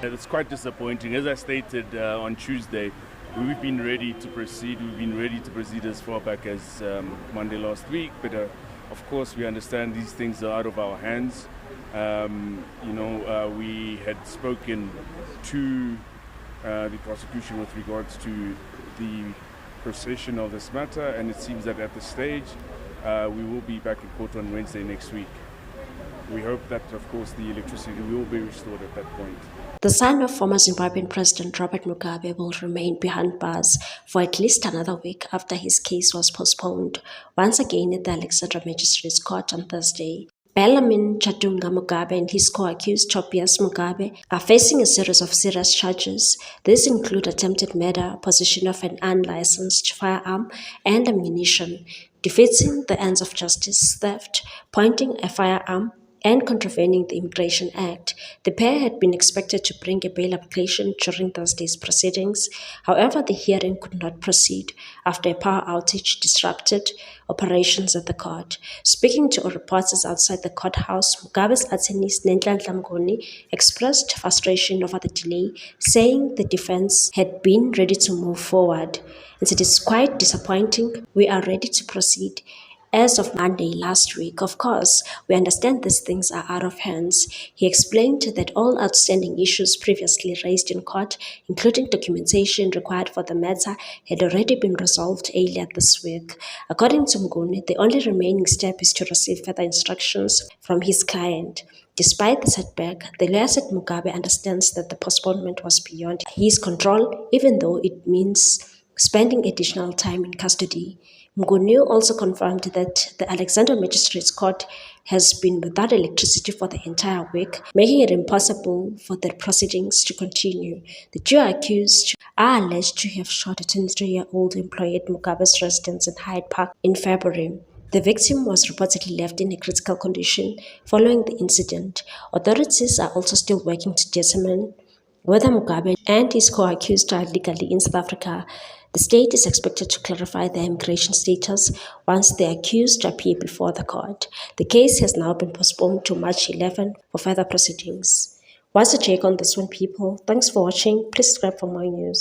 It's quite disappointing. As I stated on Tuesday, we've been ready to proceed. We've been ready to proceed as far back as Monday last week, but of course we understand these things are out of our hands. We had spoken to the prosecution with regards to the procession of this matter, and it seems that at this stage we will be back in court on Wednesday next week. We hope that, of course, the electricity will be restored at that point. The son of former Zimbabwean President Robert Mugabe will remain behind bars for at least another week after his case was postponed, once again at the Alexandra Magistrates Court on Thursday. Bellarmine Chatunga Mugabe and his co-accused Tobias Mugabe are facing a series of serious charges. These include attempted murder, possession of an unlicensed firearm and ammunition, defeating the ends of justice, theft, pointing a firearm, and contravening the Immigration Act. The pair had been expected to bring a bail application during Thursday's proceedings. However, the hearing could not proceed after a power outage disrupted operations at the court. Speaking to reporters outside the courthouse, Mugabe's attorney Nhlanhla Mnguni expressed frustration over the delay, saying the defense had been ready to move forward. And it is quite disappointing. We are ready to proceed. As of Monday last week, of course, we understand these things are out of hands. He explained that all outstanding issues previously raised in court, including documentation required for the matter, had already been resolved earlier this week. According to Mnguni, the only remaining step is to receive further instructions from his client. Despite the setback, the lawyer said Mugabe understands that the postponement was beyond his control, even though it means spending additional time in custody. Mnguni also confirmed that the Alexandra Magistrates Court has been without electricity for the entire week, making it impossible for the proceedings to continue. The two accused are alleged to have shot a 23-year-old employee at Mugabe's residence in Hyde Park in February. The victim was reportedly left in a critical condition following the incident. Authorities are also still working to determine whether Mugabe and his co-accused are legally in South Africa. The state is expected to clarify their immigration status once the accused appear before the court. The case has now been postponed to March 11 for further proceedings. What's your take on this one, people? Thanks for watching. Please subscribe for more news.